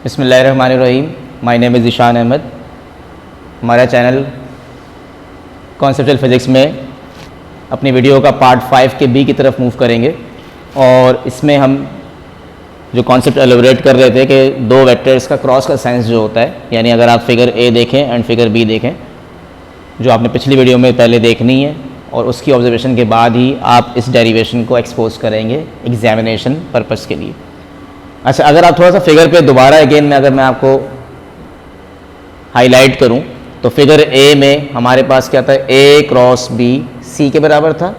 बिस्मिल्लाहिर्रहमानिर्रहीम। My name is Ishan Ahmad. हमारा channel conceptual physics में अपनी वीडियो का पार्ट 5 के बी की तरफ मूव करेंगे और इसमें हम जो कॉन्सेप्ट एलोबरेट कर रहे थे कि दो वेक्टर्स का क्रॉस का साइंस जो होता है, यानी अगर आप फिगर ए देखें एंड फिगर बी देखें, जो आपने पिछली वीडियो में पहले देखनी है और उसकी ऑब्जर्वेशन के बाद ही आप इस डेरिवेशन को एक्सपोज करेंगे एग्जामिनेशन पर्पस के लिए। अच्छा, अगर आप थोड़ा सा फिगर पे दोबारा अगेन में अगर मैं आपको हाईलाइट करूं तो फिगर ए में हमारे पास क्या था, ए क्रॉस बी सी के बराबर था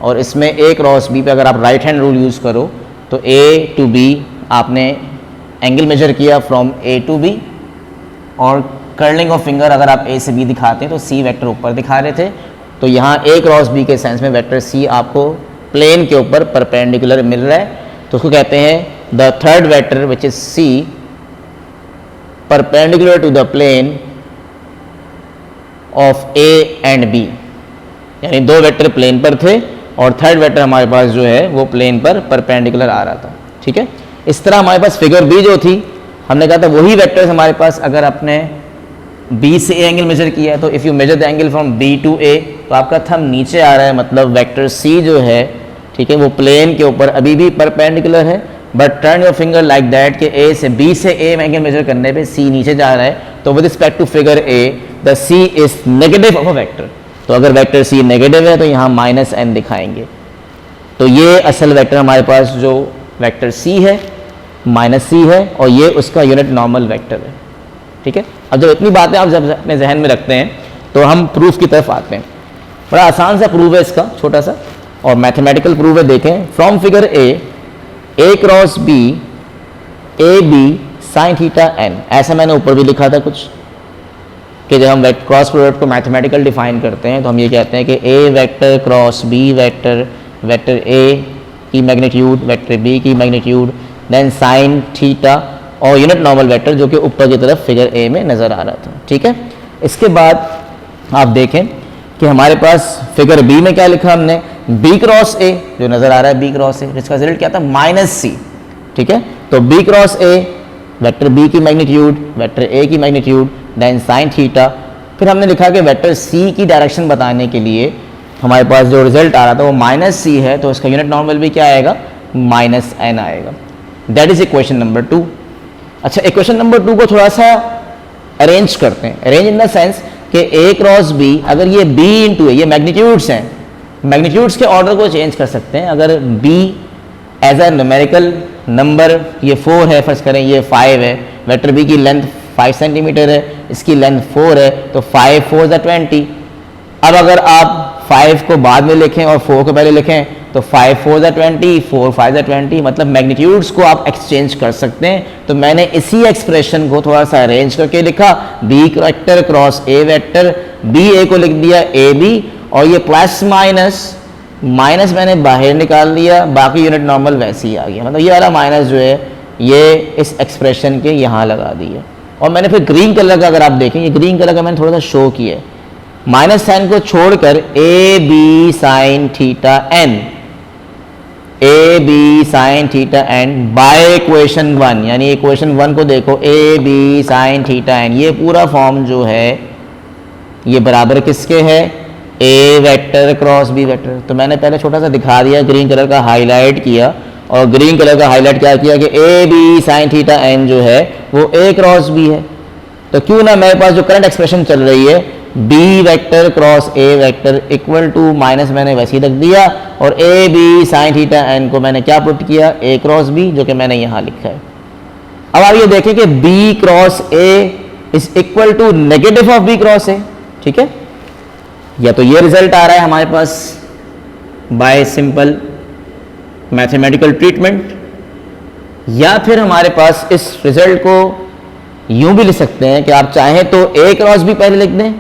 और इसमें ए क्रॉस बी पे अगर आप राइट हैंड रूल यूज़ करो तो ए टू बी आपने एंगल मेजर किया फ्रॉम ए टू बी और कर्लिंग ऑफ फिंगर अगर आप ए से बी दिखाते हैं तो सी वेक्टर ऊपर दिखा रहे थे। तो यहाँ ए क्रॉस बी के सेंस में वेक्टर सी आपको प्लेन के ऊपर परपेंडिकुलर मिल रहा है, तो उसको कहते हैं the third vector which is C perpendicular to the plane of A and B, यानी दो वेक्टर प्लेन पर थे और थर्ड वेक्टर हमारे पास जो है वो प्लेन पर परपेंडिकुलर आ रहा था। ठीक है, इस तरह हमारे पास फिगर बी जो थी, हमने कहा था वही वेक्टर्स हमारे पास अगर आपने B से A एंगल मेजर किया है तो if you measure the angle from B to A तो आपका थंब नीचे आ रहा है, मतलब वेक्टर C जो है, ठीक है, वो प्लेन के ऊपर अभी भी परपेंडिकुलर है, but turn your finger like that कि ए से बी से ए एंगल मेजर करने पे सी नीचे जा रहा है, तो with respect to figure A the C is negative of a vector. तो अगर वेक्टर सी नेगेटिव है तो यहाँ माइनस एन दिखाएंगे। तो ये असल वेक्टर हमारे पास जो वेक्टर सी है माइनस सी है और ये उसका यूनिट नॉर्मल वेक्टर है। ठीक है, अब जब इतनी बातें आप जब अपने जहन में रखते हैं तो हम प्रूफ की तरफ आते हैं। बड़ा आसान सा प्रूफ है इसका, छोटा सा और मैथमेटिकल प्रूफ है। देखें, from figure A cross B A B sine theta N, ऐसा मैंने ऊपर भी लिखा था कुछ कि जब हम क्रॉस प्रोडक्ट को मैथमेटिकल डिफाइन करते हैं तो हम ये कहते हैं कि A vector cross B vector, vector A की मैग्नीट्यूड वेक्टर बी की मैग्नीट्यूड, देन साइन थीटा और यूनिट नॉर्मल वेक्टर जो कि ऊपर की तरफ फिगर ए में नज़र आ रहा था। ठीक है, इसके बाद आप देखें कि हमारे पास फिगर बी में क्या लिखा हमने, बी क्रॉस ए जो नजर आ रहा है बी क्रॉस ए, जिसका रिजल्ट क्या था माइनस सी। ठीक है, तो B cross A vector B की मैग्नीट्यूड वेक्टर ए की मैग्नीट्यूड देन साइन थीटा। फिर हमने लिखा कि वेक्टर सी की डायरेक्शन बताने के लिए हमारे पास जो रिजल्ट आ रहा था वो माइनस सी है, तो इसका यूनिट नॉर्मल भी क्या आएगा, माइनस एन आएगा। That is equation number 2। अच्छा, इक्वेशन नंबर 2 को थोड़ा सा अरेंज करते हैं, अरेंज इन द सेंस कि ए क्रॉस बी, अगर ये बी इंटू ए, ये मैग्नीट्यूड्स हैं, मैग्नीट्यूड्स के ऑर्डर को चेंज कर सकते हैं। अगर b as a numerical number ये 4 है, फर्ज करें ये 5 है, वेक्टर b की लेंथ 5 सेंटीमीटर है, इसकी लेंथ 4 है, तो 5 4 = 20। अब अगर आप 5 को बाद में लिखें और 4 को पहले लिखें तो 5 4 = 20, 4 5 = 20, मतलब मैग्नीट्यूड्स को आप एक्सचेंज कर सकते हैं। तो मैंने इसी एक्सप्रेशन को थोड़ा सा अरेंज करके लिखा, b vector cross a vector, b a को लिख दिया a b और ये प्लस माइनस मैंने बाहर निकाल दिया, बाकी यूनिट नॉर्मल वैसे ही आ गया, मतलब ये वाला माइनस जो है ये इस एक्सप्रेशन के यहाँ लगा दिया। और मैंने फिर ग्रीन कलर का अगर आप देखें, ये ग्रीन कलर का मैंने थोड़ा सा शो किया है, माइनस साइन को छोड़कर A B sine theta N, A B sine theta N by equation 1, यानी इक्वेशन 1 को देखो, A B sine theta N, ये पूरा फॉर्म जो है ये बराबर किसके है, A vector cross B vector. तो मैंने पहले छोटा सा दिखा दिया, ग्रीन कलर का हाईलाइट किया और ग्रीन कलर का हाईलाइट क्या किया कि A B sine theta N जो है वो ए क्रॉस बी है। तो क्यों ना मेरे पास जो करंट एक्सप्रेशन चल रही है B vector cross A vector equal to minus मैंने वैसे ही रख दिया और A B sine theta N को मैंने क्या पुट किया, ए क्रॉस बी, जो कि मैंने यहाँ लिखा है। अब आप ये देखें कि B cross A is equal to negative of B cross A. ठीक है, या तो ये रिजल्ट आ रहा है हमारे पास बाय सिंपल मैथमेटिकल ट्रीटमेंट, या फिर हमारे पास इस रिजल्ट को यूं भी लिख सकते हैं कि आप चाहें तो ए क्रॉस बी पहले लिख दें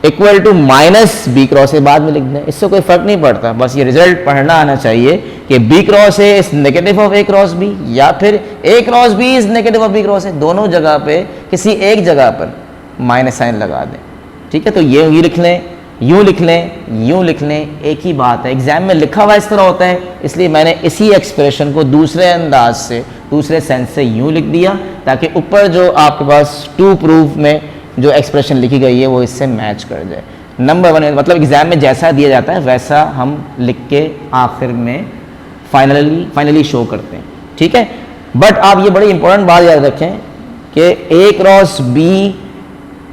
equal to minus B cross A बाद में लिख दें, इससे कोई फर्क नहीं पड़ता, बस ये रिजल्ट पढ़ना आना चाहिए कि B cross A is negative of A cross B या फिर A cross B is negative of B cross A, दोनों जगह पे किसी एक जगह पर माइनस साइन लगा दें। ठीक है, तो ये लिख लें, यूं लिख लें, यूं लिख लें, एक ही बात है। एग्जाम में लिखा हुआ इस तरह होता है, इसलिए मैंने इसी एक्सप्रेशन को दूसरे अंदाज से दूसरे सेंस से यूँ लिख दिया ताकि ऊपर जो आपके पास टू प्रूफ में जो एक्सप्रेशन लिखी गई है वो इससे मैच कर जाए। नंबर 1 मतलब एग्जाम में जैसा दिया जाता है वैसा हम लिख के आखिर में फाइनली शो करते हैं, ठीक है। बट आप ये बड़ी इंपॉर्टेंट बात याद रखें कि A cross B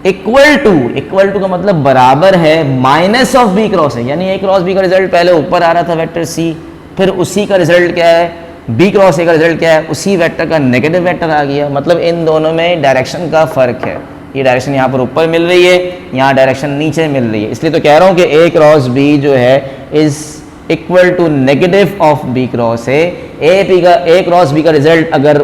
equal to का मतलब बराबर है माइनस ऑफ B क्रॉस है, यानी A क्रॉस B का रिजल्ट पहले ऊपर आ रहा था वेक्टर C, फिर उसी का रिजल्ट क्या है B क्रॉस A का रिजल्ट क्या है, उसी वेक्टर का नेगेटिव वेक्टर आ गया। मतलब इन दोनों में डायरेक्शन का फर्क है, ये डायरेक्शन यहाँ पर ऊपर मिल रही है, यहाँ डायरेक्शन नीचे मिल रही है। इसलिए तो कह रहा हूँ कि A क्रॉस B जो है is equal to negative of B cross A। A cross B का रिजल्ट अगर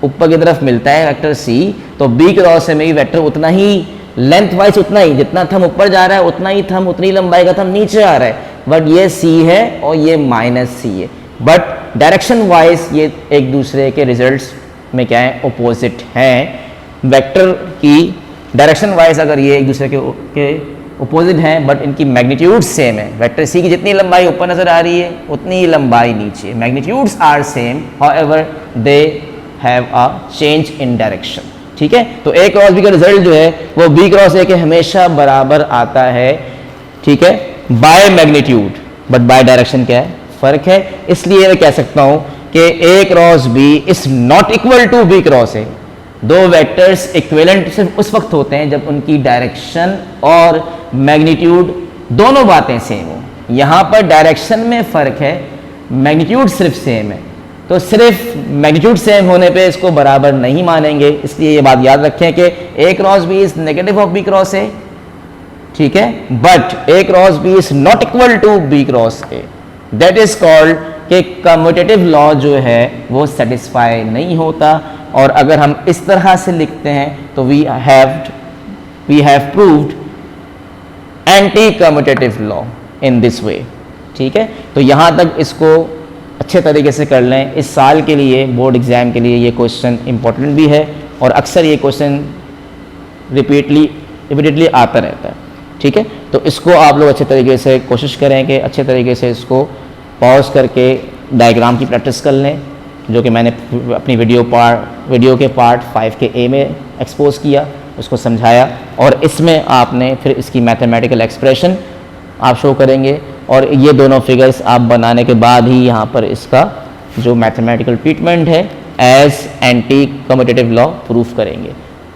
ऊपर की तरफ मिलता है वेक्टर C, तो B क्रॉस A में भी वेक्टर उतना ही लेंथ वाइज उतना ही, जितना थंब ऊपर जा रहा है उतना ही थंब, उतनी लंबाई का थंब नीचे आ रहा है। बट ये C है और ये माइनस C है, बट डायरेक्शन वाइज ये एक दूसरे के रिजल्ट्स में क्या है, अपोजिट हैं। वेक्टर की डायरेक्शन वाइज अगर ये एक दूसरे के अपोजिट हैं बट इनकी मैग्नीट्यूड सेम है। वेक्टर सी की जितनी लंबाई ऊपर नजर आ रही है उतनी ही लंबाई नीचे, magnitudes are same, however they have a change in direction, ठीक है। तो A क्रॉस B का रिजल्ट जो है वो B क्रॉस A के हमेशा बराबर आता है, ठीक है, by magnitude, but by direction क्या है, फर्क है। इसलिए मैं कह सकता हूं कि A cross B is not equal to B cross A। दो वेक्टर्स इक्विवेलेंट सिर्फ उस वक्त होते हैं जब उनकी डायरेक्शन और मैग्नीट्यूड दोनों बातें सेम हो। यहाँ पर डायरेक्शन में फर्क है, मैग्नीट्यूड सिर्फ सेम है, तो सिर्फ मैग्नीट्यूड सेम होने पे इसको बराबर नहीं मानेंगे। इसलिए ये बात याद रखें कि A cross B is negative of B cross A, ठीक है, but A cross B is not equal to B cross A। That is called कि कम्यूटेटिव लॉ जो है वो सेटिस्फाई नहीं होता। और अगर हम इस तरह से लिखते हैं तो we have proved anti commutative law in this way, ठीक है। तो यहाँ तक इसको अच्छे तरीके से कर लें। इस साल के लिए बोर्ड एग्जाम के लिए ये क्वेश्चन इंपॉर्टेंट भी है और अक्सर ये क्वेश्चन रिपीटेडली आता रहता है, ठीक है। तो इसको आप लोग अच्छे तरीके से कोशिश करें कि अच्छे तरीके से इसको पॉज करके डायग्राम की प्रैक्टिस कर लें, जो कि मैंने अपनी वीडियो के पार्ट 5 के A में एक्सपोज किया, उसको समझाया, और इसमें आपने फिर इसकी मैथमेटिकल एक्सप्रेशन आप शो करेंगे और ये दोनों फिगर्स आप बनाने के बाद ही यहाँ पर इसका जो मैथमेटिकल ट्रीटमेंट है as anti commutative law proof करेंगे,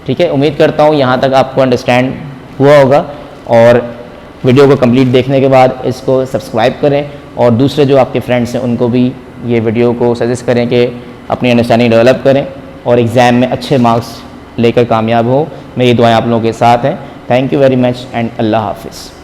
ठीक है। उम्मीद करता हूँ यहाँ तक आपको अंडरस्टैंड हुआ होगा, और वीडियो को कंप्लीट देखने के बाद इसको सब्सक्राइब करें और दूसरे जो आपके फ्रेंड्स हैं उनको भी ये वीडियो को सजेस्ट करें कि अपनी अंडरस्टैंडिंग डेवलप करें और एग्ज़ाम में अच्छे मार्क्स लेकर कामयाब हो। मेरी दुआएं आप लोगों के साथ हैं। Thank you very much and अल्लाह हाफिज़।